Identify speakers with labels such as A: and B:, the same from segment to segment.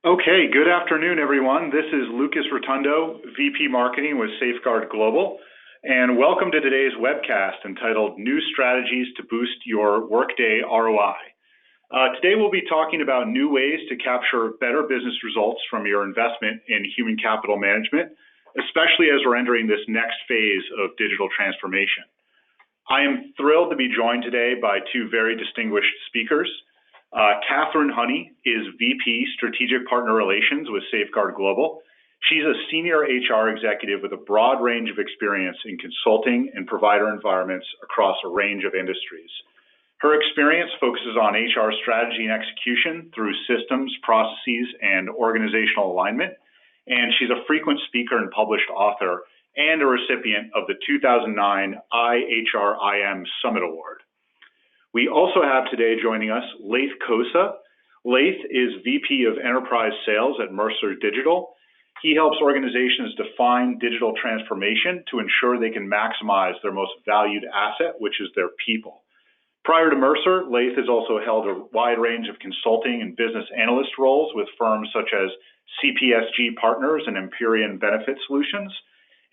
A: Okay, good afternoon, everyone. This is Lucas Rotundo, VP Marketing with Safeguard Global, and welcome to today's webcast entitled New Strategies to Boost Your Workday ROI. Today we'll be talking about new ways to capture better business results from your investment in human capital management, especially as we're entering this next phase of digital transformation. I am thrilled to be joined today by two very distinguished speakers. Catherine Honey is VP Strategic Partner Relations with Safeguard Global. She's a senior HR executive with a broad range of experience in consulting and provider environments across a range of industries. Her experience focuses on HR strategy and execution through systems, processes, and organizational alignment. And she's a frequent speaker and published author and a recipient of the 2009 IHRIM Summit Award. We also have today joining us Laith Kosa. Laith is VP of Enterprise Sales at Mercer Digital. He helps organizations define digital transformation to ensure they can maximize their most valued asset, which is their people. Prior to Mercer, Laith has also held a wide range of consulting and business analyst roles with firms such as CPSG Partners and Empyrean Benefit Solutions.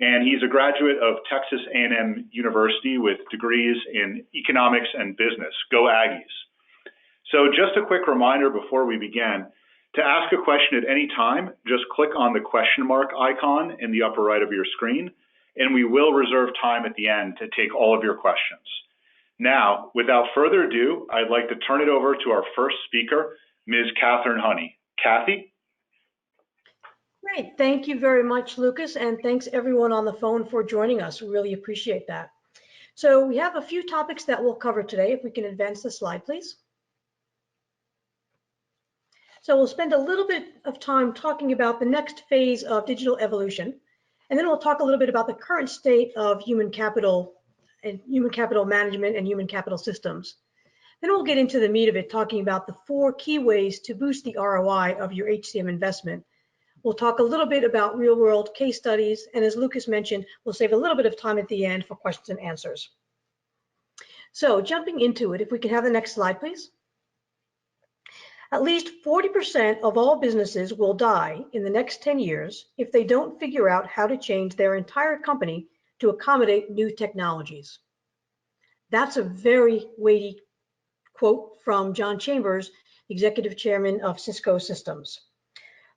A: And he's a graduate of Texas A&M University with degrees in economics and business. Go Aggies. So just a quick reminder before we begin, to ask a question at any time, just click on the question mark icon in the upper right of your screen, and we will reserve time at the end to take all of your questions. Now, without further ado, I'd like to turn it over to our first speaker, Ms. Catherine Honey. Kathy?
B: Great, thank you very much, Lucas, and thanks everyone on the phone for joining us. We really appreciate that. So we have a few topics that we'll cover today. If we can advance the slide, please. So we'll spend a little bit of time talking about the next phase of digital evolution, and then we'll talk a little bit about the current state of human capital management and human capital systems. Then we'll get into the meat of it, talking about the 4 key ways to boost the ROI of your HCM investment. We'll talk a little bit about real-world case studies, and as Lucas mentioned, we'll save a little bit of time at the end for questions and answers. So jumping into it, if we can have the next slide, please. At least 40% of all businesses will die in the next 10 years if they don't figure out how to change their entire company to accommodate new technologies. That's a very weighty quote from John Chambers, Executive Chairman of Cisco Systems.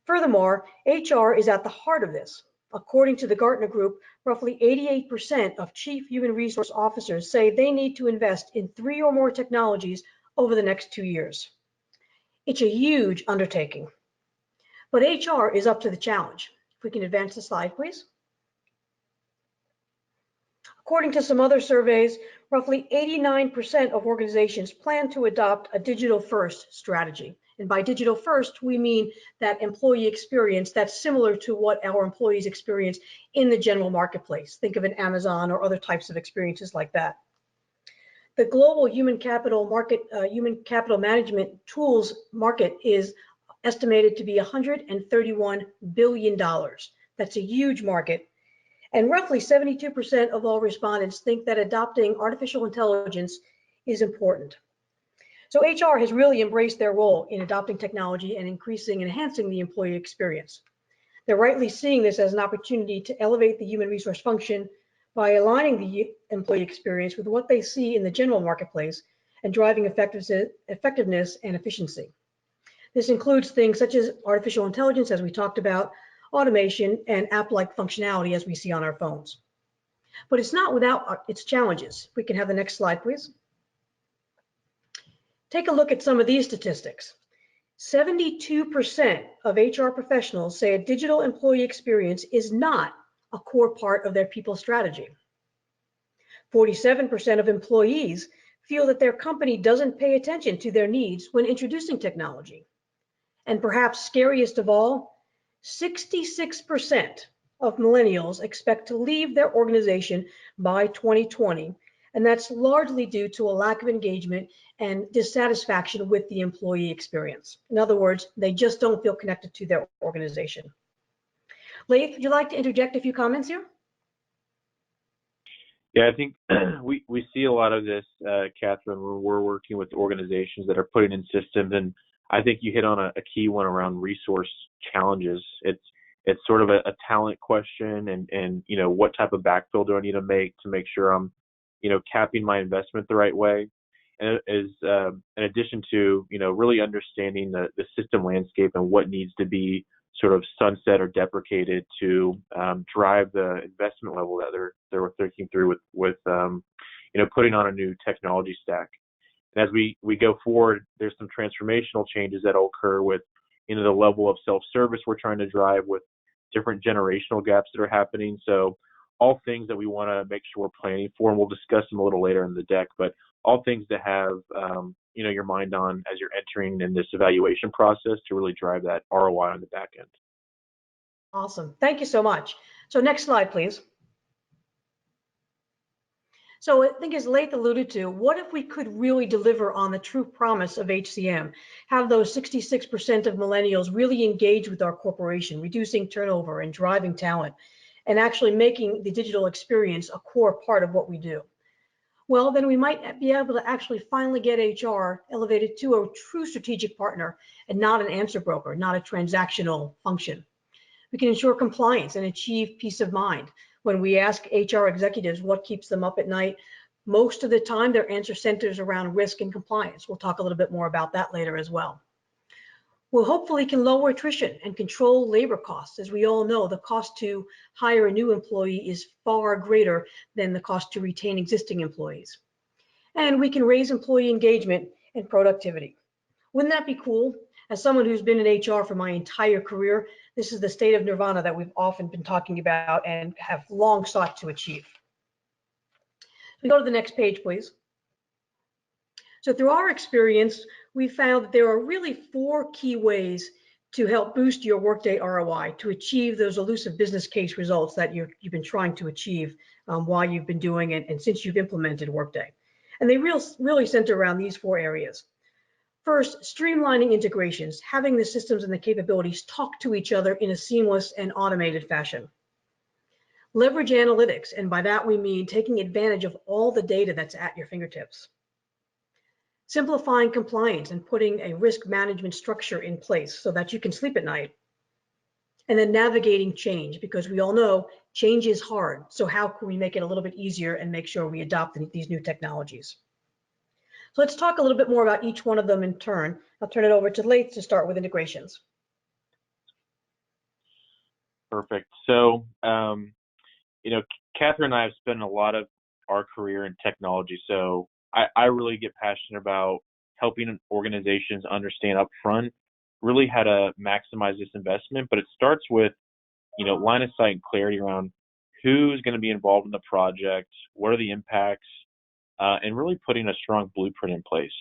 B: Furthermore, HR is at the heart of this. According to the Gartner Group, roughly 88% of chief human resource officers say they need to invest in 3 or more technologies over the next 2 years. It's a huge undertaking, but HR is up to the challenge. If we can advance the slide, please. According to some other surveys, roughly 89% of organizations plan to adopt a digital-first strategy. And by digital first, we mean that employee experience that's similar to what our employees experience in the general marketplace. Think of an Amazon or other types of experiences like that. The global human capital management tools market is estimated to be $131 billion. That's a huge market. And roughly 72% of all respondents think that adopting artificial intelligence is important. So HR has really embraced their role in adopting technology and increasing and enhancing the employee experience. They're rightly seeing this as an opportunity to elevate the human resource function by aligning the employee experience with what they see in the general marketplace and driving effectiveness and efficiency. This includes things such as artificial intelligence, as we talked about, automation, and app-like functionality, as we see on our phones. But it's not without its challenges. We can have the next slide, please. Take a look at some of these statistics. 72% of HR professionals say a digital employee experience is not a core part of their people strategy. 47% of employees feel that their company doesn't pay attention to their needs when introducing technology. And perhaps scariest of all, 66% of millennials expect to leave their organization by 2020. And that's largely due to a lack of engagement and dissatisfaction with the employee experience. In other words, they just don't feel connected to their organization. Laith, would you like to interject a few comments here?
C: Yeah, I think we see a lot of this, Catherine, when we're working with organizations that are putting in systems, and I think you hit on a key one around resource challenges. It's sort of a talent question, and what type of backfill do I need to make sure I'm capping my investment the right way. And is in addition to really understanding the system landscape and what needs to be sort of sunset or deprecated to drive the investment level that they're thinking through with putting on a new technology stack. And as we go forward, there's some transformational changes that will occur with the level of self-service we're trying to drive, with different generational gaps that are happening. So all things that we want to make sure we're planning for, and we'll discuss them a little later in the deck, but all things to have your mind on as you're entering in this evaluation process to really drive that ROI on the back end.
B: Awesome. Thank you so much. So next slide, please. So I think, as Laith alluded to, what if we could really deliver on the true promise of HCM, have those 66% of millennials really engage with our corporation, reducing turnover and driving talent, and actually making the digital experience a core part of what we do? Well, then we might be able to actually finally get HR elevated to a true strategic partner and not an answer broker, not a transactional function. We can ensure compliance and achieve peace of mind. When we ask HR executives what keeps them up at night, most of the time their answer centers around risk and compliance. We'll talk a little bit more about that later as well. We'll hopefully can lower attrition and control labor costs. As we all know, the cost to hire a new employee is far greater than the cost to retain existing employees. And we can raise employee engagement and productivity. Wouldn't that be cool? As someone who's been in HR for my entire career, this is the state of nirvana that we've often been talking about and have long sought to achieve. We go to the next page, please. So through our experience, we found that there are really 4 key ways to help boost your Workday ROI, to achieve those elusive business case results that you've been trying to achieve while you've been doing it and since you've implemented Workday. And they really center around these 4 areas. First, streamlining integrations, having the systems and the capabilities talk to each other in a seamless and automated fashion. Leverage analytics, and by that we mean taking advantage of all the data that's at your fingertips. Simplifying compliance and putting a risk management structure in place so that you can sleep at night. And then navigating change, because we all know change is hard. So how can we make it a little bit easier and make sure we adopt these new technologies? So let's talk a little bit more about each one of them in turn. I'll turn it over to Laith to start with integrations.
C: Perfect. So, Catherine and I have spent a lot of our career in technology. So I really get passionate about helping organizations understand upfront really how to maximize this investment. But it starts with, line of sight and clarity around who's going to be involved in the project, what are the impacts, and really putting a strong blueprint in place.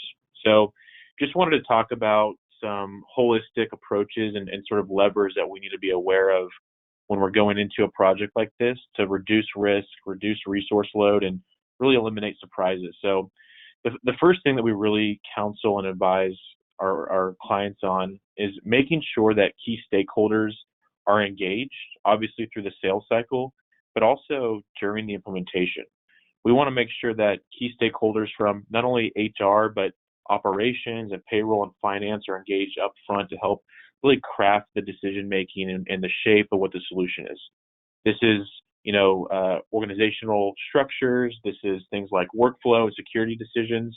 C: So just wanted to talk about some holistic approaches and sort of levers that we need to be aware of when we're going into a project like this to reduce risk, reduce resource load, and really eliminate surprises. So the first thing that we really counsel and advise our clients on is making sure that key stakeholders are engaged, obviously through the sales cycle, but also during the implementation. We want to make sure that key stakeholders from not only HR, but operations and payroll and finance are engaged up front to help really craft the decision-making and the shape of what the solution is. This is, organizational structures. This is things like workflow and security decisions.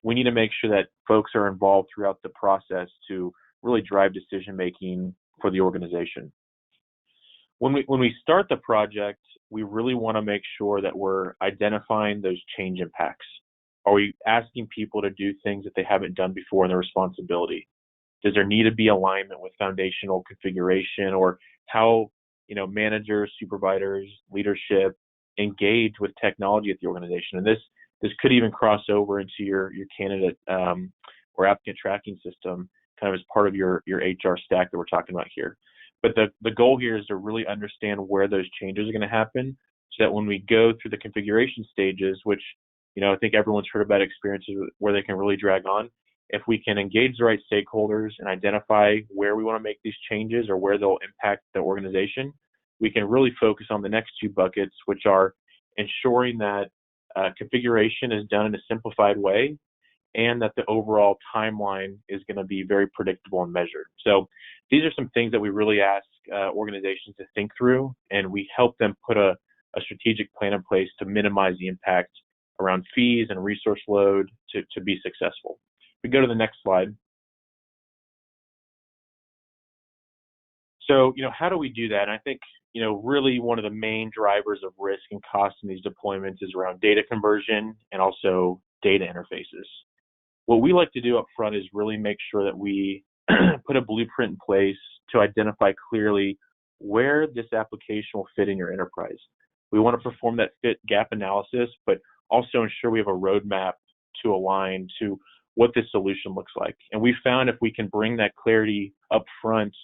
C: We need to make sure that folks are involved throughout the process to really drive decision-making for the organization. When we start the project, we really want to make sure that we're identifying those change impacts. Are we asking people to do things that they haven't done before in their responsibility? Does there need to be alignment with foundational configuration, or how managers, supervisors, leadership engage with technology at the organization? And this could even cross over into your candidate or applicant tracking system, kind of as part of your HR stack that we're talking about here. But the goal here is to really understand where those changes are going to happen, so that when we go through the configuration stages, which I think everyone's heard about experiences where they can really drag on, if we can engage the right stakeholders and identify where we want to make these changes or where they'll impact the organization, we can really focus on the next 2 buckets, which are ensuring that configuration is done in a simplified way, and that the overall timeline is going to be very predictable and measured. So these are some things that we really ask organizations to think through, and we help them put a strategic plan in place to minimize the impact around fees and resource load to be successful. If we go to the next slide. So, how do we do that? And I think, really one of the main drivers of risk and cost in these deployments is around data conversion and also data interfaces. What we like to do up front is really make sure that we put a blueprint in place to identify clearly where this application will fit in your enterprise. We want to perform that fit gap analysis, but also ensure we have a roadmap to align to what this solution looks like. And we found if we can bring that clarity up front,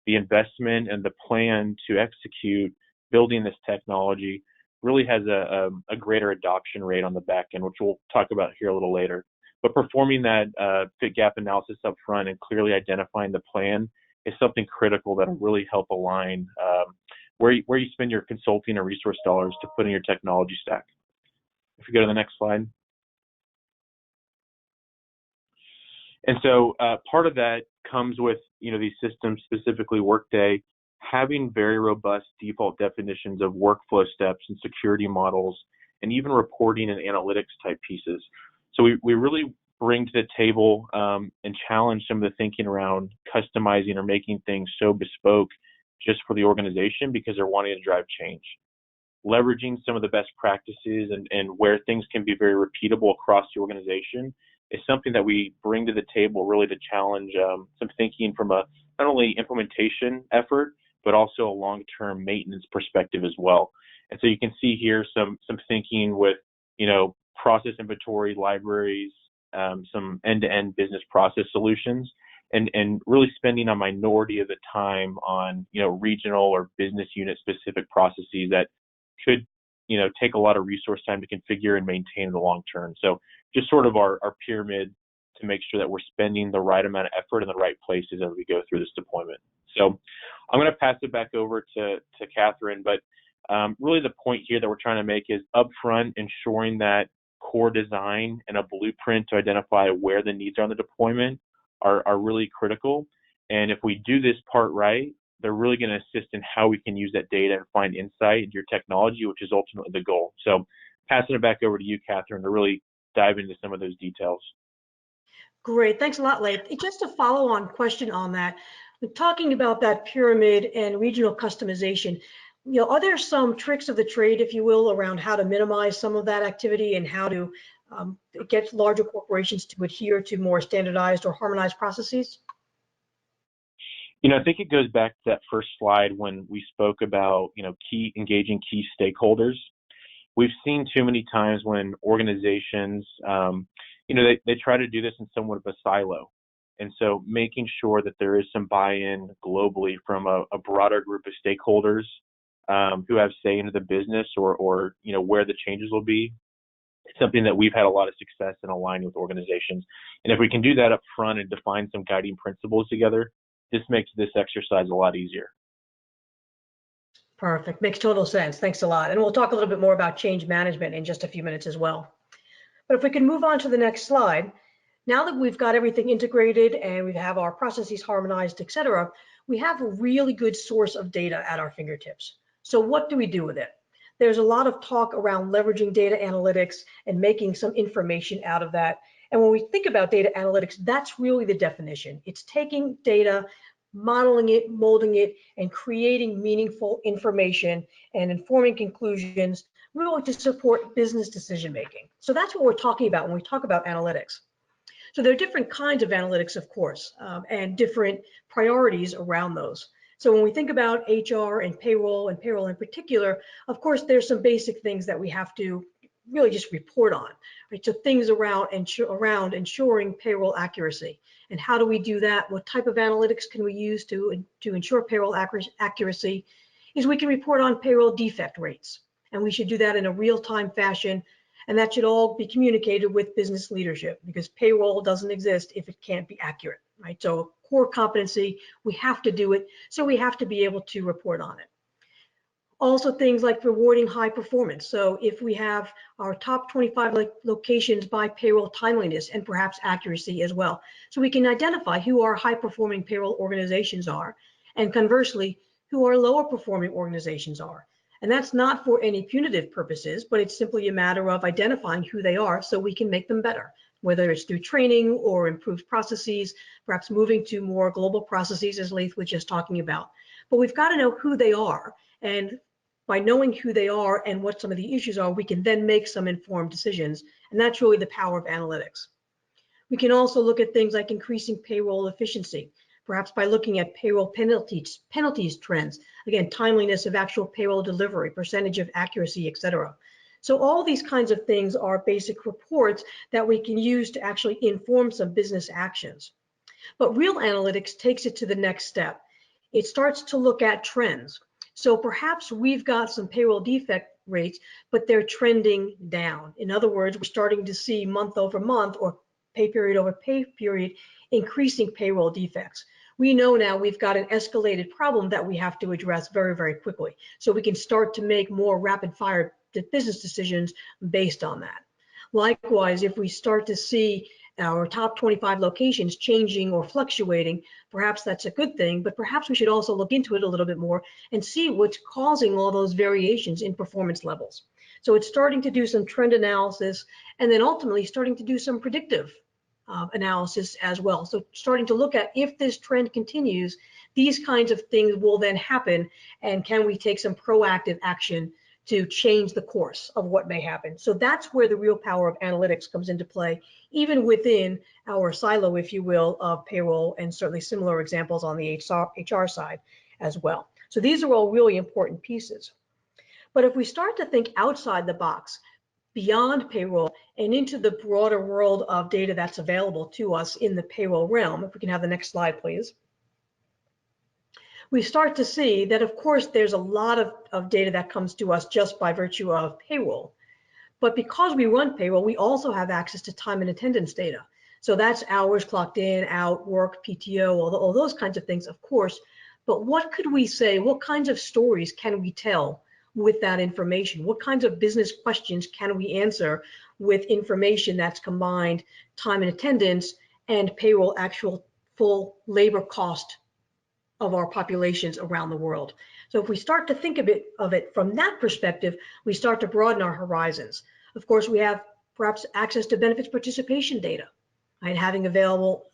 C: the investment and the plan to execute building this technology really has a greater adoption rate on the back end, which we'll talk about here a little later. But performing that fit gap analysis up front and clearly identifying the plan is something critical that will really help align where you spend your consulting or resource dollars to put in your technology stack. If we go to the next slide. And so part of that comes with these systems, specifically Workday, having very robust default definitions of workflow steps and security models, and even reporting and analytics type pieces. So we really bring to the table and challenge some of the thinking around customizing or making things so bespoke just for the organization because they're wanting to drive change. Leveraging some of the best practices and where things can be very repeatable across the organization is something that we bring to the table really to challenge some thinking from a not only implementation effort, but also a long-term maintenance perspective as well. And so you can see here some thinking with, process inventory, libraries, some end-to-end business process solutions, and really spending a minority of the time on, regional or business unit specific processes that could, take a lot of resource time to configure and maintain in the long term. So just sort of our pyramid to make sure that we're spending the right amount of effort in the right places as we go through this deployment. So I'm going to pass it back over to Catherine, but really the point here that we're trying to make is upfront ensuring that core design and a blueprint to identify where the needs are on the deployment are really critical. And if we do this part right, they're really going to assist in how we can use that data and find insight into your technology, which is ultimately the goal. So passing it back over to you, Catherine, to really dive into some of those details.
B: Great, thanks a lot, Leif. Just a follow-on question on that. We're talking about that pyramid and regional customization. Are there some tricks of the trade, if you will, around how to minimize some of that activity and how to get larger corporations to adhere to more standardized or harmonized processes?
C: I think it goes back to that first slide when we spoke about, engaging key stakeholders. We've seen too many times when organizations, they try to do this in somewhat of a silo. And so making sure that there is some buy-in globally from a broader group of stakeholders who have say into the business or where the changes will be, it's something that we've had a lot of success in aligning with organizations. And if we can do that up front and define some guiding principles together, this makes this exercise a lot easier.
B: Perfect. Makes total sense. Thanks a lot. And we'll talk a little bit more about change management in just a few minutes as well. But if we can move on to the next slide, now that we've got everything integrated and we have our processes harmonized, et cetera, we have a really good source of data at our fingertips. So what do we do with it? There's a lot of talk around leveraging data analytics and making some information out of that. And when we think about data analytics, that's really the definition. It's taking data, modeling it, molding it, and creating meaningful information and informing conclusions really to support business decision making. So that's what we're talking about when we talk about analytics. So there are different kinds of analytics, of course, and different priorities around those. So when we think about HR and payroll in particular, of course, there's some basic things that we have to really just report on, right? So things around ensuring payroll accuracy. And how do we do that? What type of analytics can we use to ensure payroll accuracy? Is we can report on payroll defect rates. And we should do that in a real-time fashion. And that should all be communicated with business leadership because payroll doesn't exist if it can't be accurate, right? So core competency, we have to do it. So we have to be able to report on it. Also things like rewarding high performance. So if we have our top 25 locations by payroll timeliness and perhaps accuracy as well. So we can identify who our high performing payroll organizations are, and conversely, who our lower performing organizations are. And that's not for any punitive purposes, but it's simply a matter of identifying who they are so we can make them better, whether it's through training or improved processes, perhaps moving to more global processes as Leith was just talking about. But we've got to know who they are. And by knowing who they are and what some of the issues are, we can then make some informed decisions. And that's really the power of analytics. We can also look at things like increasing payroll efficiency, perhaps by looking at payroll penalties trends, again, timeliness of actual payroll delivery, percentage of accuracy, et cetera. So all these kinds of things are basic reports that we can use to actually inform some business actions. But real analytics takes it to the next step. It starts to look at trends. So perhaps we've got some payroll defect rates, but they're trending down. In other words, we're starting to see month over month or pay period over pay period increasing payroll defects. We know now we've got an escalated problem that we have to address very, very quickly. So we can start to make more rapid fire business decisions based on that. Likewise, if we start to see our top 25 locations changing or fluctuating, perhaps that's a good thing, but perhaps we should also look into it a little bit more and see what's causing all those variations in performance levels. So it's starting to do some trend analysis and then ultimately starting to do some predictive analysis as well. So starting to look at if this trend continues, these kinds of things will then happen, and can we take some proactive action to change the course of what may happen. So that's where the real power of analytics comes into play, even within our silo, if you will, of payroll, and certainly similar examples on the HR side as well. So these are all really important pieces. But if we start to think outside the box, beyond payroll and into the broader world of data that's available to us in the payroll realm, if we can have the next slide, please. We start to see that, of course, there's a lot of data that comes to us just by virtue of payroll. But because we run payroll, we also have access to time and attendance data. So that's hours clocked in, out, work, PTO, all those kinds of things, of course. But what could we say? What kinds of stories can we tell with that information? What kinds of business questions can we answer with information that's combined time and attendance and payroll actual full labor cost of our populations around the world? So if we start to think of it from that perspective, we start to broaden our horizons. Of course, we have perhaps access to benefits participation data, right? Having available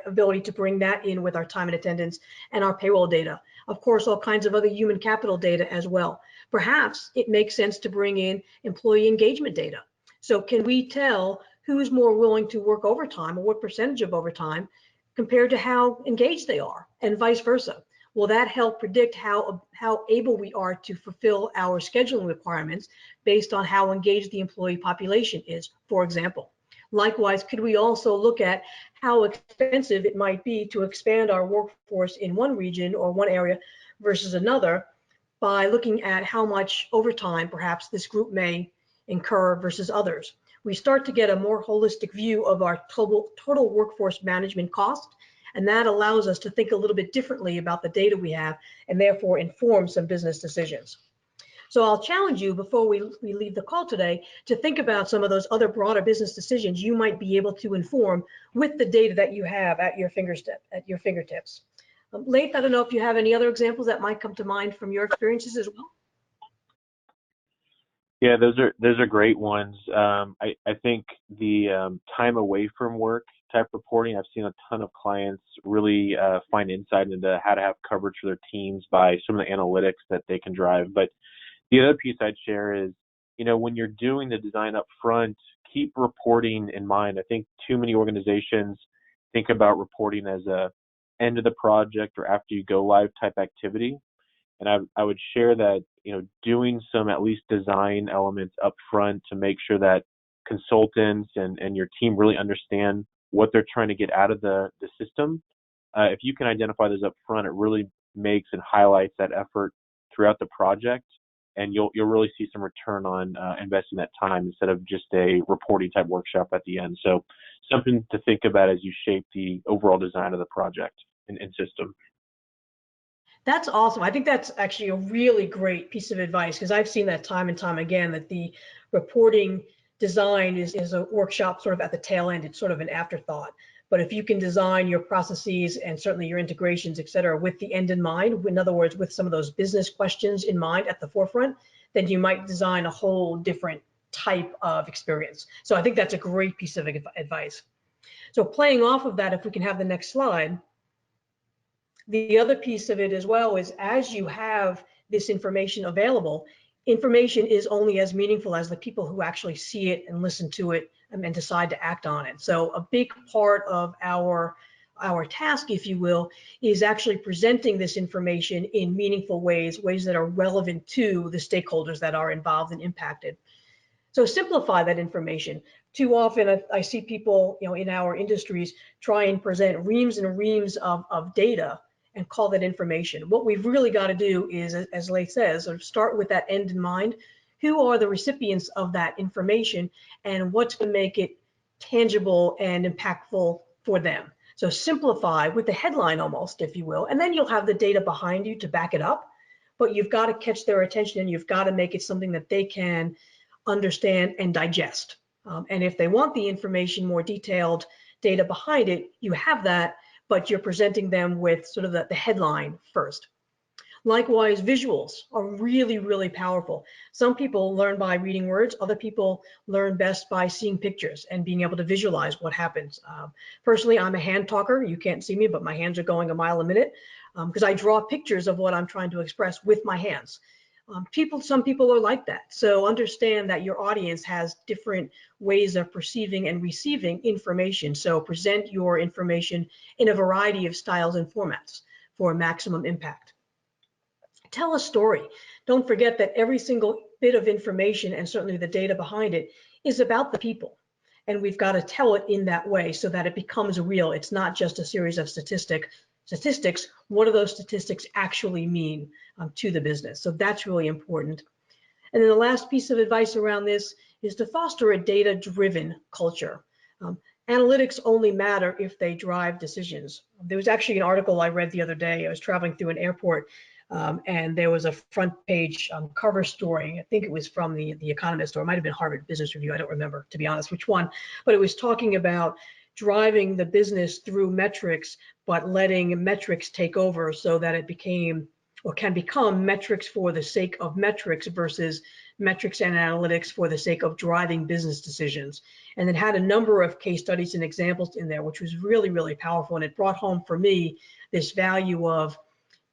B: ability to bring that in with our time and attendance and our payroll data. Of course, all kinds of other human capital data as well. Perhaps it makes sense to bring in employee engagement data. So can we tell who's more willing to work overtime, or what percentage of overtime, compared to how engaged they are, and vice versa? Will that help predict how able we are to fulfill our scheduling requirements based on how engaged the employee population is, for example? Likewise, could we also look at how expensive it might be to expand our workforce in one region or one area versus another by looking at how much overtime perhaps this group may incur versus others? We start to get a more holistic view of our total workforce management cost, and that allows us to think a little bit differently about the data we have and therefore inform some business decisions. So I'll challenge you before we leave the call today to think about some of those other broader business decisions you might be able to inform with the data that you have at your fingertips. Leith, I don't know if you have any other examples that might come to mind from your experiences as well.
C: Yeah, those are great ones. I think the time away from work type reporting, I've seen a ton of clients really find insight into how to have coverage for their teams by some of the analytics that they can drive. But the other piece I'd share is, when you're doing the design up front, keep reporting in mind. I think too many organizations think about reporting as a end of the project or after you go live type activity. And I would share that, doing some at least design elements up front to make sure that consultants and your team really understand what they're trying to get out of the system. If you can identify those up front, it really makes and highlights that effort throughout the project, and you'll really see some return on investing that time instead of just a reporting type workshop at the end. So something to think about as you shape the overall design of the project and system.
B: That's awesome. I think that's actually a really great piece of advice, because I've seen that time and time again, that the reporting design is a workshop sort of at the tail end. It's sort of an afterthought. But if you can design your processes and certainly your integrations, et cetera, with the end in mind, in other words, with some of those business questions in mind at the forefront, then you might design a whole different type of experience. So I think that's a great piece of advice. So playing off of that, if we can have the next slide, the other piece of it as well is, as you have this information available, information is only as meaningful as the people who actually see it and listen to it and decide to act on it. So a big part of our task, if you will, is actually presenting this information in meaningful ways that are relevant to the stakeholders that are involved and impacted. So simplify that information. Too often I see people, in our industries try and present reams and reams of data and call that information. What we've really got to do is, as Leith says, sort of start with that end in mind. Who are the recipients of that information, and what's going to make it tangible and impactful for them? So simplify with the headline almost, if you will, and then you'll have the data behind you to back it up, but you've got to catch their attention and you've got to make it something that they can understand and digest. And if they want the information, more detailed data behind it, you have that, but you're presenting them with sort of the headline first. Likewise, visuals are really, really powerful. Some people learn by reading words. Other people learn best by seeing pictures and being able to visualize what happens. Personally, I'm a hand talker. You can't see me, but my hands are going a mile a minute because I draw pictures of what I'm trying to express with my hands. Some people are like that. So understand that your audience has different ways of perceiving and receiving information. So present your information in a variety of styles and formats for maximum impact. Tell a story. Don't forget that every single bit of information, and certainly the data behind it, is about the people. And we've got to tell it in that way so that it becomes real. It's not just a series of statistics. What do those statistics actually mean to the business? So that's really important. And then the last piece of advice around this is to foster a data-driven culture. Analytics only matter if they drive decisions. There was actually an article I read the other day. I was traveling through an airport, and there was a front page cover story. I think it was from the Economist, or it might have been Harvard Business Review. I don't remember, to be honest, which one. But it was talking about driving the business through metrics, but letting metrics take over so that it became, or can become, metrics for the sake of metrics versus metrics and analytics for the sake of driving business decisions. And it had a number of case studies and examples in there, which was really, really powerful. And it brought home for me this value of,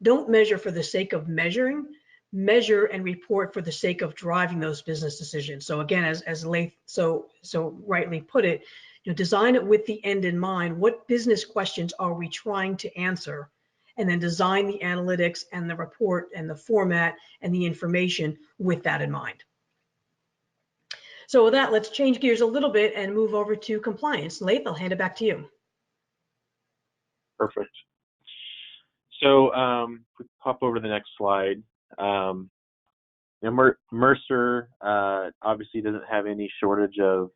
B: don't measure for the sake of measuring, measure and report for the sake of driving those business decisions. So again, as Leith so rightly put it, design it with the end in mind. What business questions are we trying to answer? And then design the analytics and the report and the format and the information with that in mind. So with that, let's change gears a little bit and move over to compliance. Leith, I'll hand it back to you.
C: Perfect. So if we pop over to the next slide, Mercer obviously doesn't have any shortage of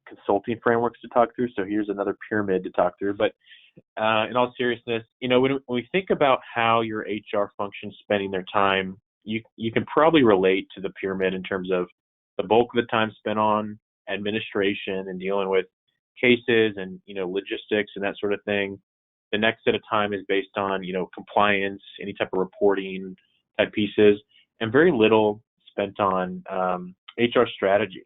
C: consulting frameworks to talk through. So here's another pyramid to talk through. But in all seriousness, when we think about how your HR function's spending their time, you can probably relate to the pyramid in terms of the bulk of the time spent on administration and dealing with cases and logistics and that sort of thing. The next set of time is based on compliance, any type of reporting type pieces, and very little spent on HR strategy.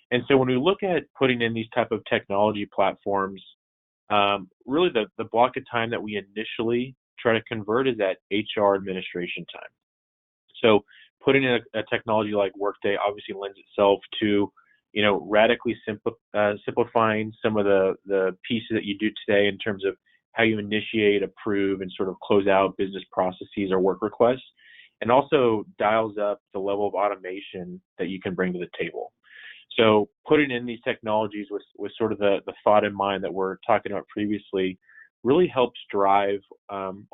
C: And so when we look at putting in these type of technology platforms, really the block of time that we initially try to convert is that HR administration time. So putting in a technology like Workday obviously lends itself to radically simplifying some of the pieces that you do today in terms of how you initiate, approve, and sort of close out business processes or work requests, and also dials up the level of automation that you can bring to the table. So putting in these technologies with sort of the thought in mind that we're talking about previously really helps drive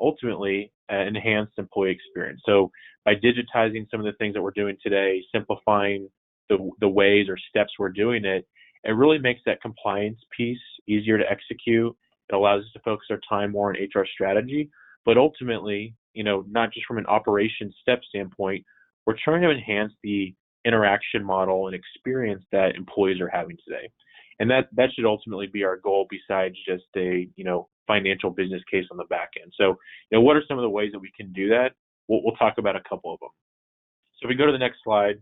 C: ultimately an enhanced employee experience. So by digitizing some of the things that we're doing today, simplifying the ways or steps we're doing it, it really makes that compliance piece easier to execute. It allows us to focus our time more on HR strategy, but ultimately not just from an operation step standpoint, we're trying to enhance the interaction model and experience that employees are having today. And that should ultimately be our goal, besides just a, financial business case on the back end. So, what are some of the ways that we can do that? We'll talk about a couple of them. So if we go to the next slide,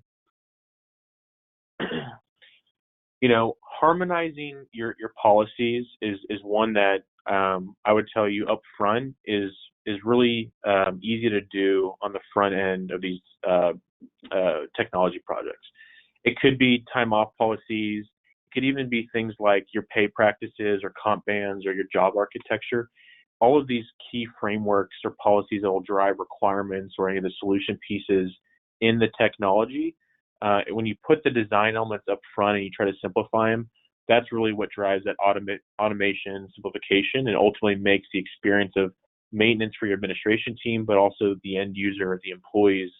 C: harmonizing your policies is one that I would tell you up front is really easy to do on the front end of these technology projects. It could be time off policies. It could even be things like your pay practices or comp bands or your job architecture. All of these key frameworks or policies that will drive requirements or any of the solution pieces in the technology. When you put the design elements up front and you try to simplify them, that's really what drives that automation, simplification, and ultimately makes the experience of maintenance for your administration team, but also the end user, the employees,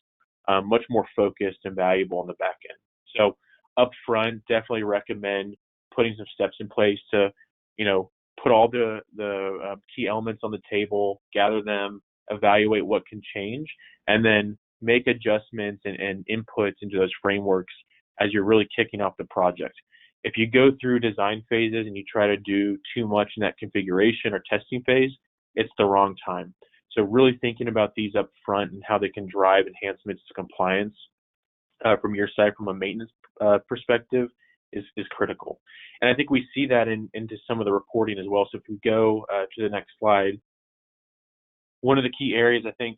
C: much more focused and valuable on the back end. So up front, definitely recommend putting some steps in place to, put all the key elements on the table, gather them, evaluate what can change, and then make adjustments and inputs into those frameworks as you're really kicking off the project. If you go through design phases and you try to do too much in that configuration or testing phase, it's the wrong time. So really thinking about these up front and how they can drive enhancements to compliance from your side, from a maintenance perspective, is critical. And I think we see that into some of the reporting as well. So if we go to the next slide, one of the key areas I think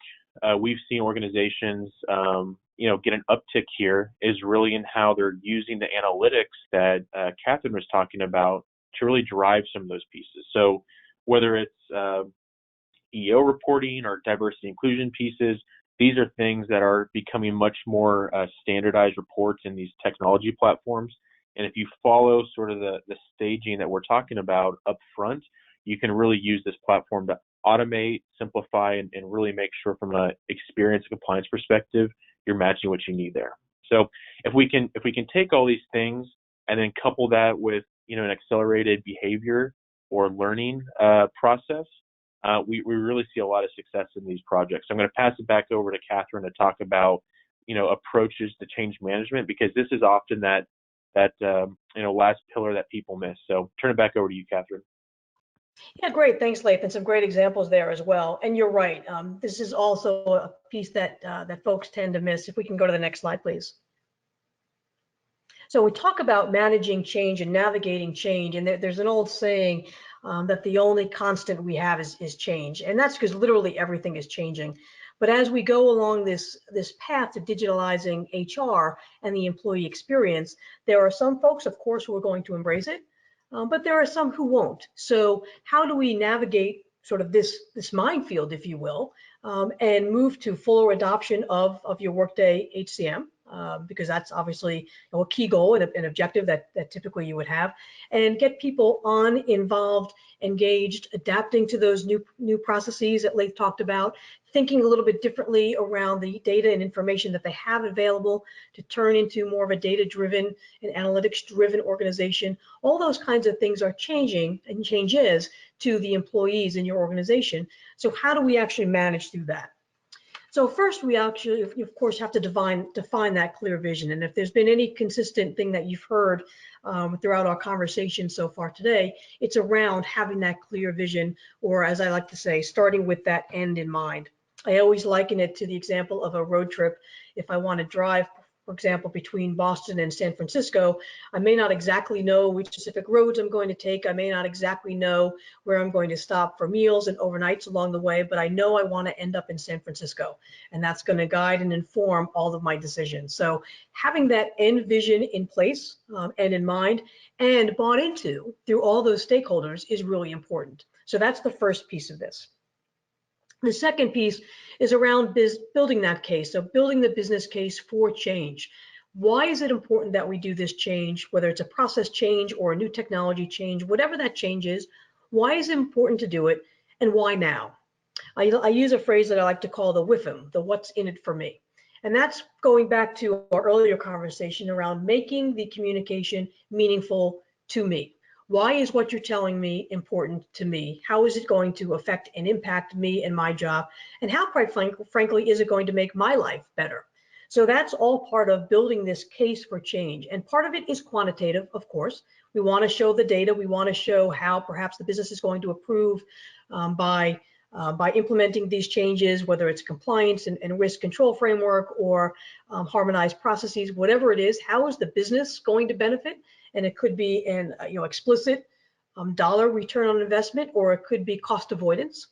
C: we've seen organizations, get an uptick here is really in how they're using the analytics that Catherine was talking about to really drive some of those pieces. So whether it's EO reporting or diversity inclusion pieces, these are things that are becoming much more standardized reports in these technology platforms. And if you follow sort of the staging that we're talking about up front, you can really use this platform to automate, simplify, and really make sure from an experience and compliance perspective, you're matching what you need there. So if we can take all these things and then couple that with an accelerated behavior or learning process, we really see a lot of success in these projects. So I'm going to pass it back over to Catherine to talk about approaches to change management, because this is often that last pillar that people miss. So turn it back over to you, Catherine.
B: Yeah, great. Thanks, Lathan. Some great examples there as well. And you're right. This is also a piece that folks tend to miss. If we can go to the next slide, please. So we talk about managing change and navigating change, and there's an old saying that the only constant we have is change, and that's because literally everything is changing. But as we go along this path to digitalizing HR and the employee experience, there are some folks, of course, who are going to embrace it. But there are some who won't. So how do we navigate sort of this minefield, if you will, and move to fuller adoption of your Workday HCM, because that's obviously a key goal and an objective that typically you would have, and get people involved, engaged, adapting to those new processes that Leith talked about, thinking a little bit differently around the data and information that they have available to turn into more of a data-driven and analytics-driven organization. All those kinds of things are changing and changes to the employees in your organization. So how do we actually manage through that? So first, we actually, of course, have to define that clear vision. And if there's been any consistent thing that you've heard throughout our conversation so far today, it's around having that clear vision, or as I like to say, starting with that end in mind. I always liken it to the example of a road trip. If I want to drive, for example, between Boston and San Francisco, I may not exactly know which specific roads I'm going to take. I may not exactly know where I'm going to stop for meals and overnights along the way, but I know I want to end up in San Francisco, and that's going to guide and inform all of my decisions. So having that end vision in place and in mind and bought into through all those stakeholders is really important. So that's the first piece of this. The second piece is around building that case, so building the business case for change. Why is it important that we do this change, whether it's a process change or a new technology change, whatever that change is, why is it important to do it, and why now? I use a phrase that I like to call the WIFM, the what's in it for me. And that's going back to our earlier conversation around making the communication meaningful to me. Why is what you're telling me important to me? How is it going to affect and impact me and my job? And how, quite frankly, is it going to make my life better? So that's all part of building this case for change. And part of it is quantitative, of course. We want to show the data. We want to show how perhaps the business is going to improve by implementing these changes, whether it's compliance and risk control framework or harmonized processes, whatever it is. How is the business going to benefit? And it could be an explicit dollar return on investment, or it could be cost avoidance.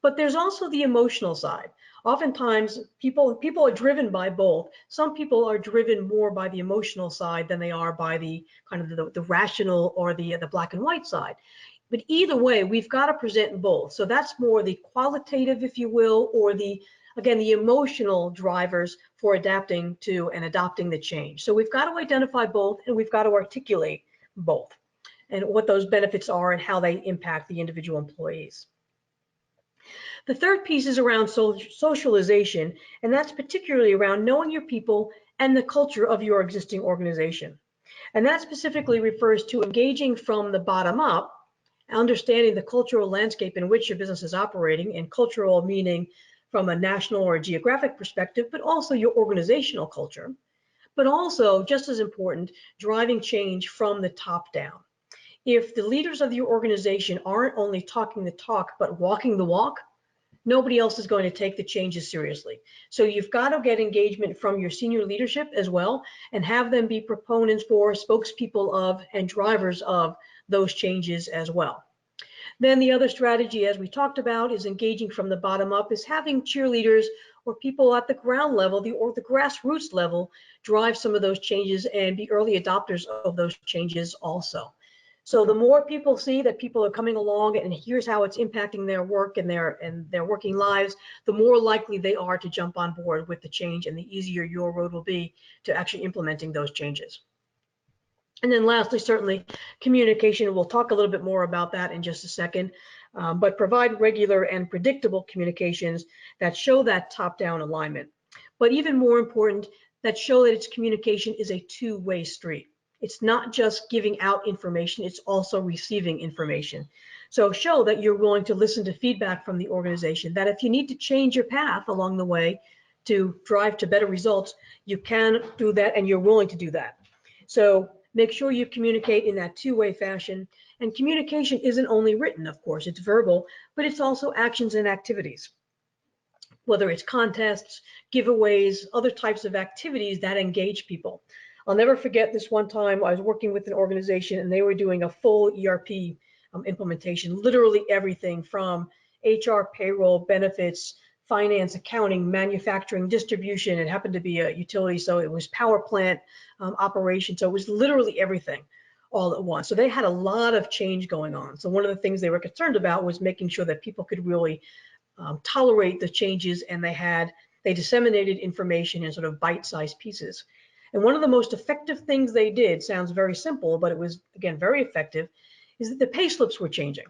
B: But there's also the emotional side. Oftentimes, people are driven by both. Some people are driven more by the emotional side than they are by the kind of the rational or the black and white side. But either way, we've got to present both. So that's more the qualitative, if you will, or the emotional drivers for adapting to and adopting the change. So we've got to identify both, and we've got to articulate both and what those benefits are and how they impact the individual employees. The third piece is around socialization, and that's particularly around knowing your people and the culture of your existing organization. And that specifically refers to engaging from the bottom up, understanding the cultural landscape in which your business is operating, and cultural meaning from a national or a geographic perspective, but also your organizational culture, but also, just as important, driving change from the top down. If the leaders of your organization aren't only talking the talk, but walking the walk, nobody else is going to take the changes seriously. So you've got to get engagement from your senior leadership as well, and have them be proponents for, spokespeople of, and drivers of those changes as well. Then the other strategy, as we talked about, is engaging from the bottom up, is having cheerleaders or people at the ground level, or the grassroots level, drive some of those changes and be early adopters of those changes also. So the more people see that people are coming along and here's how it's impacting their work and their working lives, the more likely they are to jump on board with the change, and the easier your road will be to actually implementing those changes. And then lastly, certainly communication. We'll talk a little bit more about that in just a second, but provide regular and predictable communications that show that top-down alignment. But even more important, that show that its communication is a two-way street. It's not just giving out information, it's also receiving information. So show that you're willing to listen to feedback from the organization, that if you need to change your path along the way to drive to better results, you can do that and you're willing to do that. So make sure you communicate in that two-way fashion. And communication isn't only written, of course, it's verbal, but it's also actions and activities. Whether it's contests, giveaways, other types of activities that engage people. I'll never forget this one time I was working with an organization and they were doing a full ERP implementation, literally everything from HR, payroll, benefits, finance, accounting, manufacturing, distribution. It happened to be a utility, so it was power plant operation. So it was literally everything all at once. So they had a lot of change going on. So one of the things they were concerned about was making sure that people could really tolerate the changes, and they disseminated information in sort of bite-sized pieces. And one of the most effective things they did, sounds very simple, but it was, again, very effective, is that the pay slips were changing.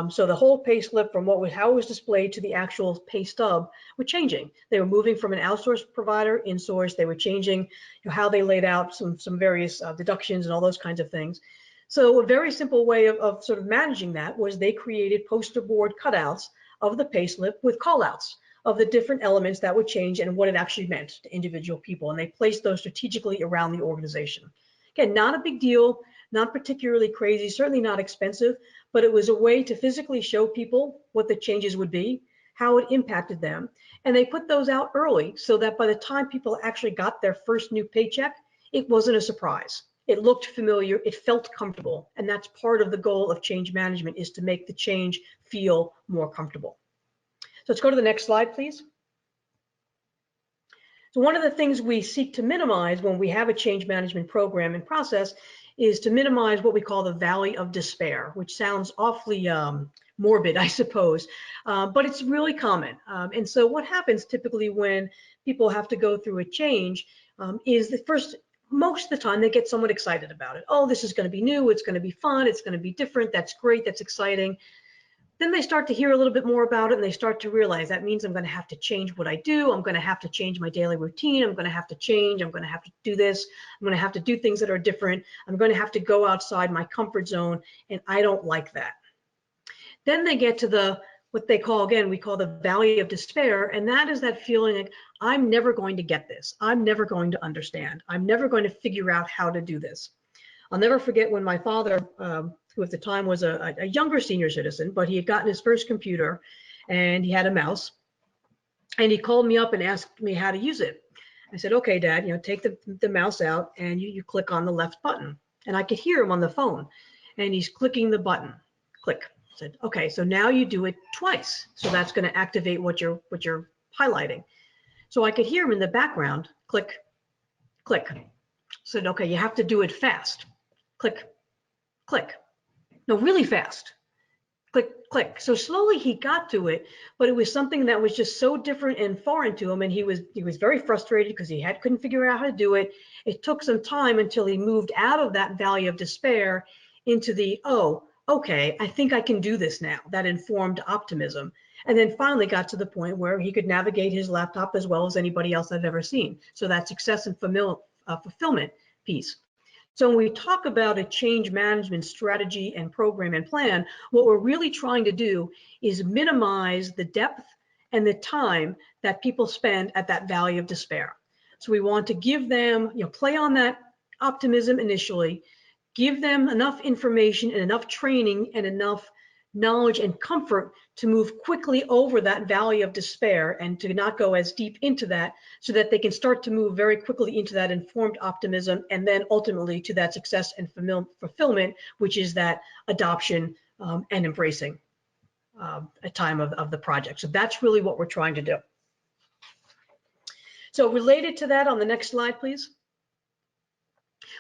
B: So the whole pay slip from how it was displayed to the actual pay stub were changing. They were moving from an outsourced provider, in-source. They were changing how they laid out some various deductions and all those kinds of things. So a very simple way of sort of managing that was they created poster board cutouts of the pay slip with callouts of the different elements that would change and what it actually meant to individual people. And they placed those strategically around the organization. Again, not a big deal, not particularly crazy, certainly not expensive, but it was a way to physically show people what the changes would be, how it impacted them. And they put those out early so that by the time people actually got their first new paycheck, it wasn't a surprise. It looked familiar, it felt comfortable. And that's part of the goal of change management, is to make the change feel more comfortable. So let's go to the next slide, please. So one of the things we seek to minimize when we have a change management program and process is to minimize what we call the valley of despair, which sounds awfully morbid, I suppose, but it's really common. And so what happens typically when people have to go through a change is that most of the time they get somewhat excited about it. Oh, this is going to be new, it's going to be fun, it's going to be different, that's great, that's exciting. Then they start to hear a little bit more about it, and they start to realize that means I'm going to have to change what I do. I'm going to have to change my daily routine. I'm going to have to change. I'm going to have to do this. I'm going to have to do things that are different. I'm going to have to go outside my comfort zone, and I don't like that. Then they get to what they call, again, we call the valley of despair, and that is that feeling like, I'm never going to get this. I'm never going to understand. I'm never going to figure out how to do this. I'll never forget when my father, who at the time was a younger senior citizen, but he had gotten his first computer and he had a mouse, and he called me up and asked me how to use it. I said, okay, Dad, take the mouse out and you click on the left button. And I could hear him on the phone, and he's clicking the button, click. I said, okay, so now you do it twice. So that's going to activate what you're highlighting. So I could hear him in the background, click, click. I said, okay, you have to do it fast. Click, click. No, really fast. Click, click. So slowly he got to it, but it was something that was just so different and foreign to him, and he was very frustrated because he couldn't figure out how to do it. It took some time until he moved out of that valley of despair into the, oh, okay, I think I can do this now, that informed optimism. And then finally got to the point where he could navigate his laptop as well as anybody else I've ever seen. So that success and fulfillment piece. So when we talk about a change management strategy and program and plan, what we're really trying to do is minimize the depth and the time that people spend at that valley of despair. So we want to give them, play on that optimism initially, give them enough information and enough training and enough knowledge and comfort to move quickly over that valley of despair and to not go as deep into that, so that they can start to move very quickly into that informed optimism, and then ultimately to that success and fulfillment, which is that adoption and embracing a time of the project. So that's really what we're trying to do. So related to that, on the next slide, please.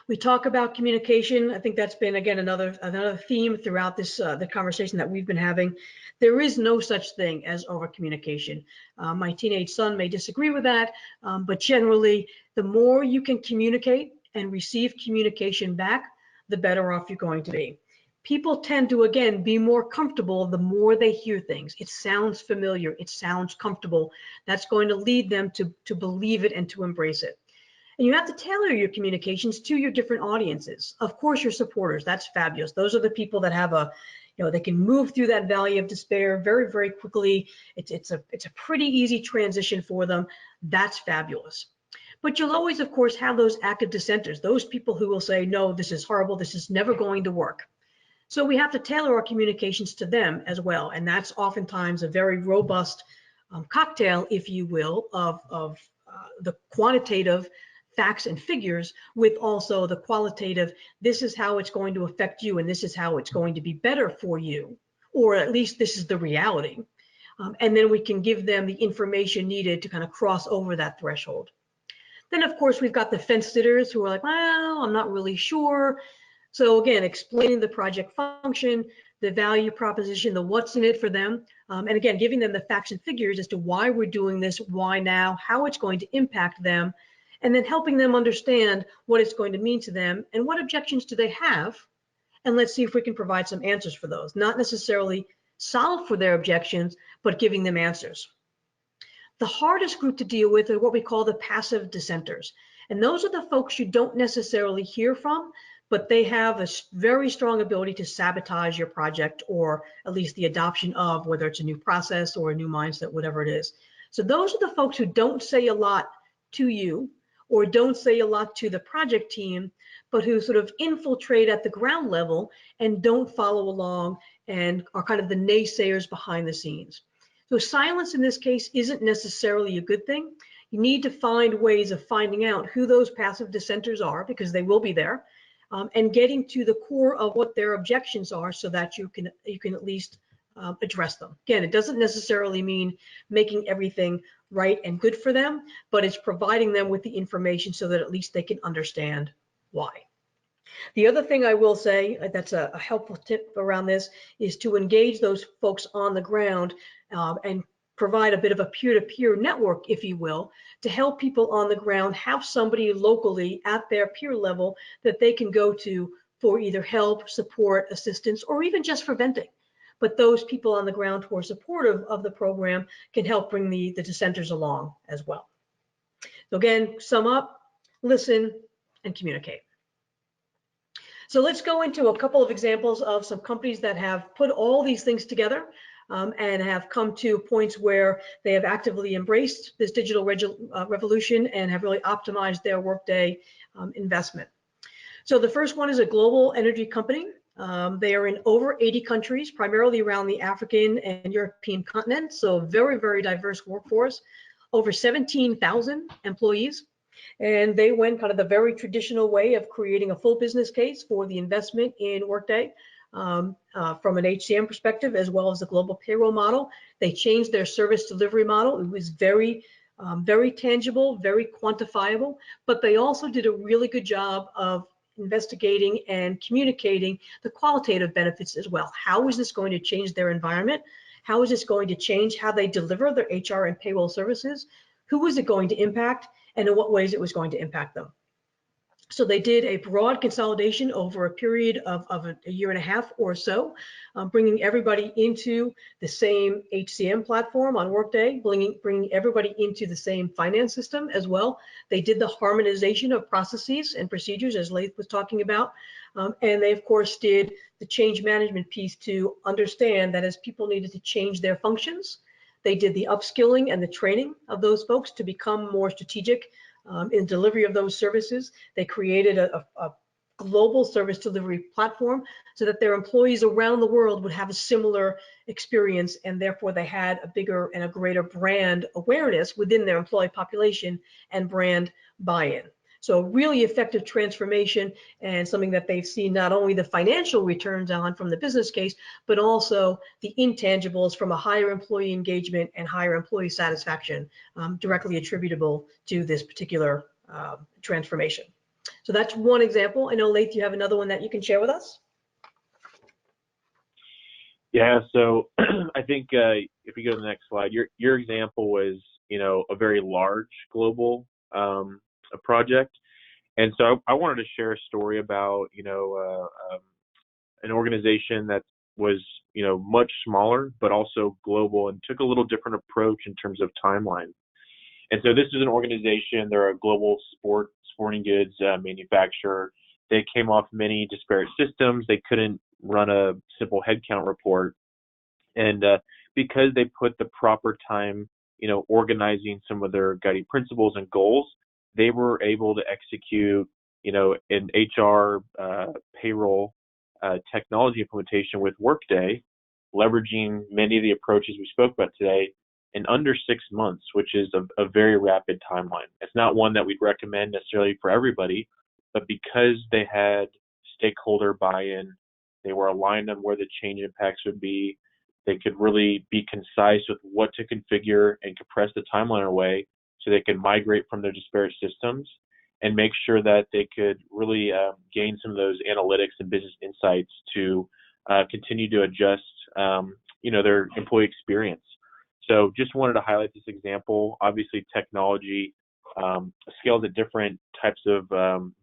B: We talk about communication. I think that's been, again, another theme throughout this the conversation that we've been having. There is no such thing as over communication. My teenage son may disagree with that, but generally, the more you can communicate and receive communication back, the better off you're going to be. People tend to, again, be more comfortable the more they hear things. It sounds familiar. It sounds comfortable. That's going to lead them to believe it and to embrace it. And you have to tailor your communications to your different audiences. Of course, your supporters, that's fabulous. Those are the people that have they can move through that valley of despair very, very quickly. It's a pretty easy transition for them. That's fabulous. But you'll always, of course, have those active dissenters, those people who will say, no, this is horrible. This is never going to work. So we have to tailor our communications to them as well. And that's oftentimes a very robust cocktail, if you will, of the quantitative facts and figures with also the qualitative, this is how it's going to affect you and this is how it's going to be better for you, or at least this is the reality. And then we can give them the information needed to kind of cross over that threshold. Then, of course, we've got the fence sitters who are like, well, I'm not really sure. So again, explaining the project function, the value proposition, the what's in it for them. And again, giving them the facts and figures as to why we're doing this, why now, how it's going to impact them, and then helping them understand what it's going to mean to them and what objections do they have. And let's see if we can provide some answers for those. Not necessarily solve for their objections, but giving them answers. The hardest group to deal with are what we call the passive dissenters. And those are the folks you don't necessarily hear from, but they have a very strong ability to sabotage your project, or at least the adoption of, whether it's a new process or a new mindset, whatever it is. So those are the folks who don't say a lot to you, or don't say a lot to the project team, but who sort of infiltrate at the ground level and don't follow along and are kind of the naysayers behind the scenes. So silence in this case isn't necessarily a good thing. You need to find ways of finding out who those passive dissenters are, because they will be there, and getting to the core of what their objections are so that you can at least address them. Again, it doesn't necessarily mean making everything right and good for them, but it's providing them with the information so that at least they can understand why. The other thing I will say that's a helpful tip around this is to engage those folks on the ground and provide a bit of a peer-to-peer network, if you will, to help people on the ground have somebody locally at their peer level that they can go to for either help, support, assistance, or even just for venting. but those people on the ground who are supportive of the program can help bring the dissenters along as well. So again, sum up, listen, and communicate. So let's go into a couple of examples of some companies that have put all these things together and have come to points where they have actively embraced this digital revolution and have really optimized their Workday investment. So the first one is a global energy company. They are in over 80 countries, primarily around the African and European continent. So very, very diverse workforce, over 17,000 employees. And they went kind of the very traditional way of creating a full business case for the investment in Workday from an HCM perspective, as well as the global payroll model. They changed their service delivery model. It was very tangible, very quantifiable, but they also did a really good job of investigating and communicating the qualitative benefits as well. How is this going to change their environment? How is this going to change how they deliver their HR and payroll services? Who is it going to impact, and in what ways it was going to impact them? So they did a broad consolidation over a period of a year and a half or so, bringing everybody into the same HCM platform on Workday, bringing everybody into the same finance system as well. They did the harmonization of processes and procedures, as Laith was talking about. And they, of course, did the change management piece to understand that as people needed to change their functions, they did the upskilling and the training of those folks to become more strategic in delivery of those services. They created a global service delivery platform so that their employees around the world would have a similar experience, and therefore they had a bigger and a greater brand awareness within their employee population and brand buy-in. So really effective transformation, and something that they've seen not only the financial returns on from the business case, but also the intangibles from a higher employee engagement and higher employee satisfaction directly attributable to this particular transformation. So that's one example. I know, Laith, you have another one that you can share with us.
C: Yeah, so I think if you go to the next slide, your example was, a very large global a project. And so I wanted to share a story about, an organization that was, much smaller, but also global, and took a little different approach in terms of timeline. And so this is an organization, they're a global sporting goods manufacturer. They came off many disparate systems. They couldn't run a simple headcount report. And because they put the proper time, organizing some of their guiding principles and goals, they were able to execute, an HR payroll technology implementation with Workday, leveraging many of the approaches we spoke about today in under 6 months, which is a very rapid timeline. It's not one that we'd recommend necessarily for everybody, but because they had stakeholder buy-in, they were aligned on where the change impacts would be, they could really be concise with what to configure and compress the timeline away so they could migrate from their disparate systems and make sure that they could really gain some of those analytics and business insights to continue to adjust, their employee experience. So just wanted to highlight this example. Obviously, technology scales at different types of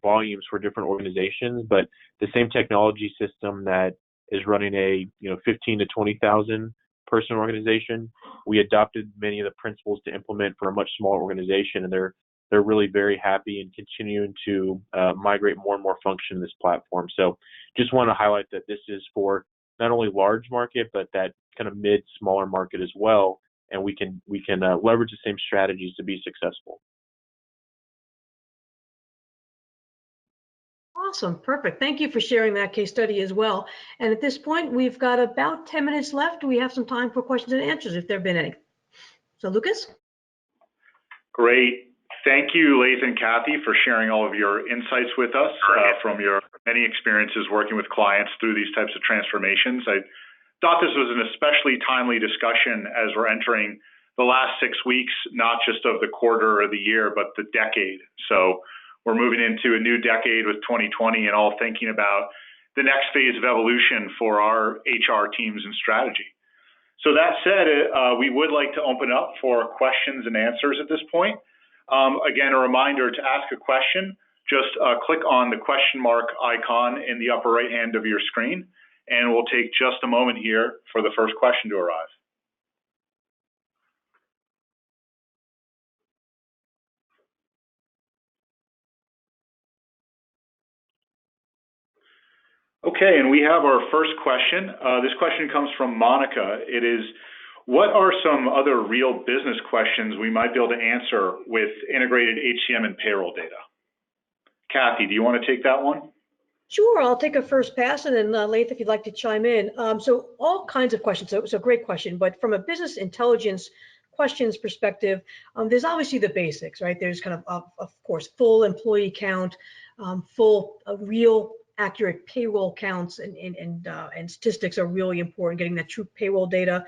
C: volumes for different organizations, but the same technology system that is running a 15 to 20,000 person organization, we adopted many of the principles to implement for a much smaller organization, and they're really very happy and continuing to migrate more and more function in this platform. So just want to highlight that this is for not only large market, but that kind of smaller market as well, and we can leverage the same strategies to be successful.
B: Awesome, perfect. Thank you for sharing that case study as well. And at this point, we've got about 10 minutes left. We have some time for questions and answers if there have been any. So Lucas?
A: Great. Thank you, Laith and Kathy, for sharing all of your insights with us from your many experiences working with clients through these types of transformations. I thought this was an especially timely discussion as we're entering the last 6 weeks, not just of the quarter or the year, but the decade. So we're moving into a new decade with 2020 and all thinking about the next phase of evolution for our HR teams and strategy. So that said, we would like to open up for questions and answers at this point. Again, a reminder to ask a question, just click on the question mark icon in the upper right hand of your screen, and we'll take just a moment here for the first question to arrive. Okay, and we have our first question. This question comes from Monica. It is, what are some other real business questions we might be able to answer with integrated HCM and payroll data? Kathy, do you want to take that one?
B: Sure, I'll take a first pass, and then Laith, if you'd like to chime in. So all kinds of questions. So great question, but from a business intelligence questions perspective, there's obviously the basics, right? There's kind of course, full employee count, full real accurate payroll counts, and statistics are really important. Getting that true payroll data,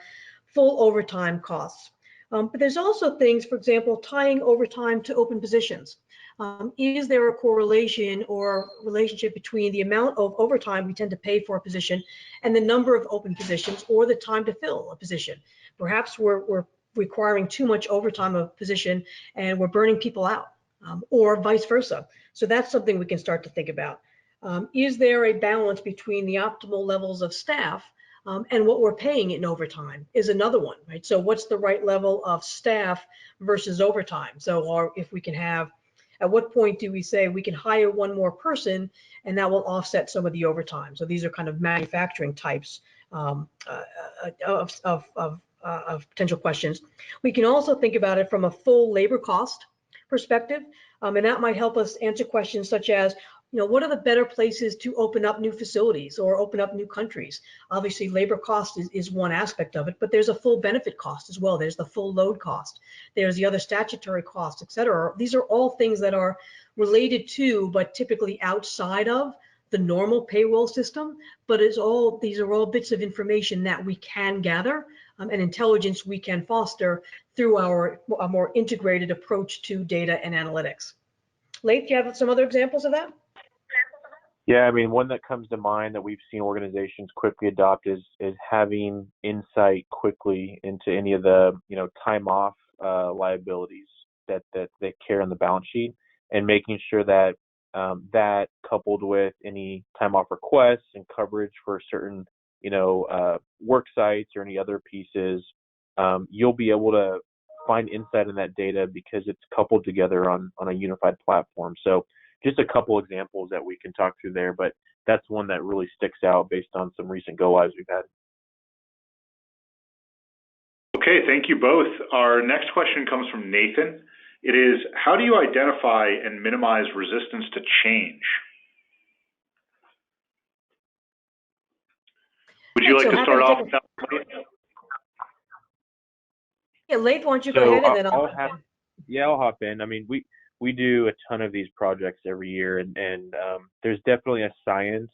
B: full overtime costs. But there's also things, for example, tying overtime to open positions. Is there a correlation or relationship between the amount of overtime we tend to pay for a position and the number of open positions or the time to fill a position? Perhaps we're requiring too much overtime of a position and we're burning people out, or vice versa. So that's something we can start to think about. Is there a balance between the optimal levels of staff and what we're paying in overtime is another one, right? So what's the right level of staff versus overtime? So, or if we can have, at what point do we say we can hire one more person and that will offset some of the overtime? So these are kind of manufacturing types of potential questions. We can also think about it from a full labor cost perspective, and that might help us answer questions such as, what are the better places to open up new facilities or open up new countries? Obviously, labor cost is one aspect of it, but there's a full benefit cost as well. There's the full load cost. There's the other statutory costs, et cetera. These are all things that are related to, but typically outside of the normal payroll system. But these are all bits of information that we can gather and intelligence we can foster through a more integrated approach to data and analytics. Leif, do you have some other examples of that?
C: Yeah, I mean, one that comes to mind that we've seen organizations quickly adopt is having insight quickly into any of the time off liabilities that they carry on the balance sheet, and making sure that that coupled with any time off requests and coverage for certain work sites or any other pieces, you'll be able to find insight in that data because it's coupled together on a unified platform. So just a couple examples that we can talk through there, but that's one that really sticks out based on some recent go lives we've had.
A: Okay, thank you both. Our next question comes from Nathan. It is, how do you identify and minimize resistance to change? Would you like to start off with that?
B: Yeah, Leif, why don't you go ahead and then I'll hop in.
C: Yeah, I'll hop in. I mean, we do a ton of these projects every year, and there's definitely a science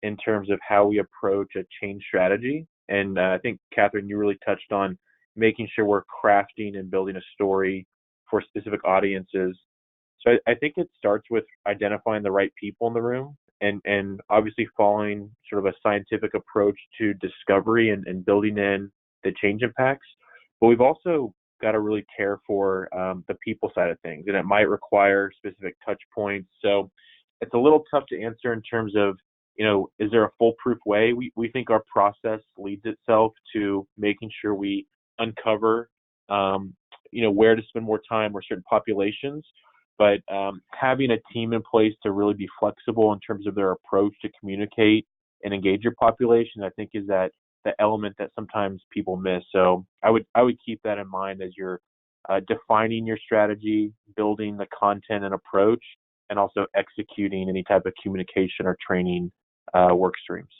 C: in terms of how we approach a change strategy. And I think, Catherine, you really touched on making sure we're crafting and building a story for specific audiences. So I think it starts with identifying the right people in the room and obviously following sort of a scientific approach to discovery and building in the change impacts. But we've also got to really care for the people side of things, and it might require specific touch points. So it's a little tough to answer in terms of, is there a foolproof way? We think our process leads itself to making sure we uncover, where to spend more time or certain populations, but having a team in place to really be flexible in terms of their approach to communicate and engage your population, I think is that the element that sometimes people miss. So I would keep that in mind as you're defining your strategy, building the content and approach, and also executing any type of communication or training work streams.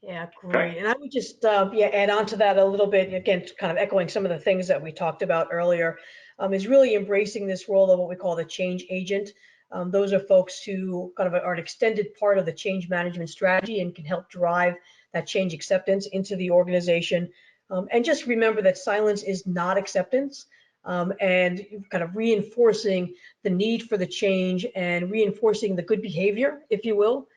B: Yeah, great. And I would just add on to that a little bit, again, kind of echoing some of the things that we talked about earlier, is really embracing this role of what we call the change agent. Those are folks who kind of are an extended part of the change management strategy and can help drive that change acceptance into the organization. And just remember that silence is not acceptance, and kind of reinforcing the need for the change and reinforcing the good behavior, if you will,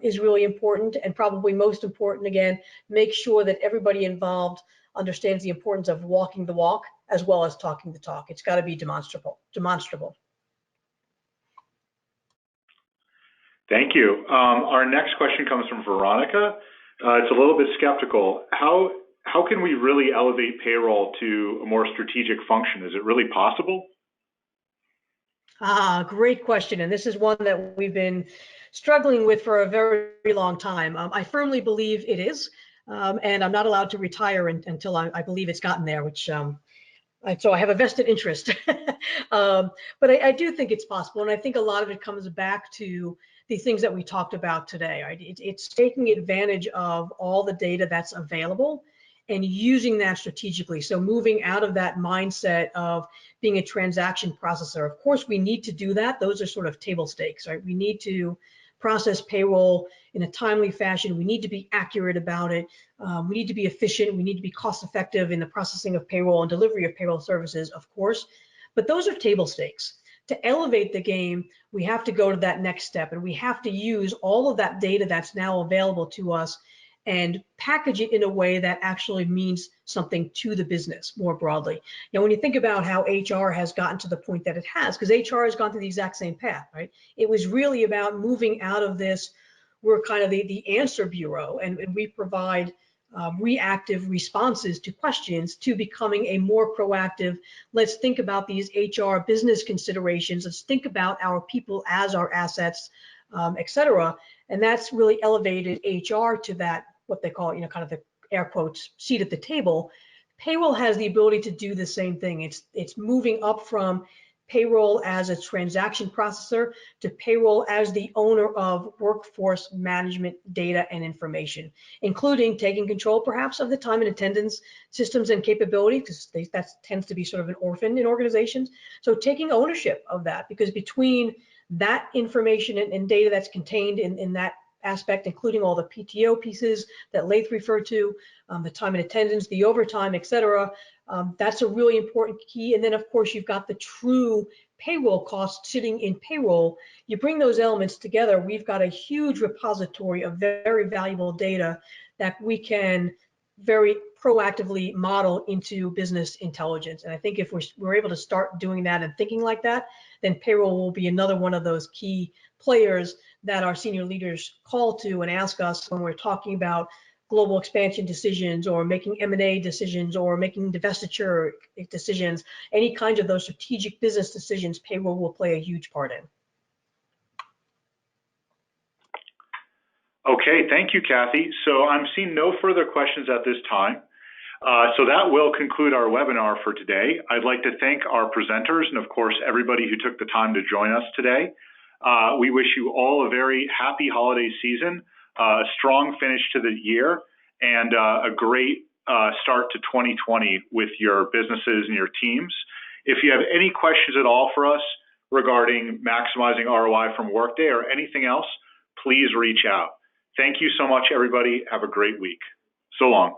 B: is really important. And probably most important, again, make sure that everybody involved understands the importance of walking the walk as well as talking the talk. It's got to be demonstrable.
A: Thank you. Our next question comes from Veronica. It's a little bit skeptical. How can we really elevate payroll to a more strategic function? Is it really possible?
B: Great question. And this is one that we've been struggling with for a very long time. I firmly believe it is, and I'm not allowed to retire until I believe it's gotten there, which so I have a vested interest. But I do think it's possible, and I think a lot of it comes back to the things that we talked about today. Right? It's taking advantage of all the data that's available and using that strategically. So moving out of that mindset of being a transaction processor. Of course, we need to do that. Those are sort of table stakes, right? We need to process payroll in a timely fashion. We need to be accurate about it. We need to be efficient. We need to be cost effective in the processing of payroll and delivery of payroll services, of course. But those are table stakes. To elevate the game, we have to go to that next step, and we have to use all of that data that's now available to us and package it in a way that actually means something to the business more broadly. When you think about how HR has gotten to the point that it has, because HR has gone through the exact same path, right? It was really about moving out of this, we're kind of the answer bureau, and we provide reactive responses to questions, to becoming a more proactive, let's think about these HR business considerations, let's think about our people as our assets, et cetera. And that's really elevated HR to that, what they call, kind of the air quotes, seat at the table. Payroll has the ability to do the same thing. It's moving up from payroll as a transaction processor to payroll as the owner of workforce management data and information, including taking control perhaps of the time and attendance systems and capability, because that tends to be sort of an orphan in organizations. So taking ownership of that, because between that information and data that's contained in that aspect, including all the PTO pieces that Laith referred to, the time and attendance, the overtime, et cetera. That's a really important key. And then, of course, you've got the true payroll costs sitting in payroll. You bring those elements together, we've got a huge repository of very valuable data that we can very proactively model into business intelligence. And I think if we're able to start doing that and thinking like that, then payroll will be another one of those key players that our senior leaders call to and ask us when we're talking about global expansion decisions or making M&A decisions or making divestiture decisions, any kinds of those strategic business decisions, payroll will play a huge part in.
A: Okay, thank you, Kathy. So I'm seeing no further questions at this time. So that will conclude our webinar for today. I'd like to thank our presenters and, of course, everybody who took the time to join us today. We wish you all a very happy holiday season, a strong finish to the year, and a great start to 2020 with your businesses and your teams. If you have any questions at all for us regarding maximizing ROI from Workday or anything else, please reach out. Thank you so much, everybody. Have a great week. So long.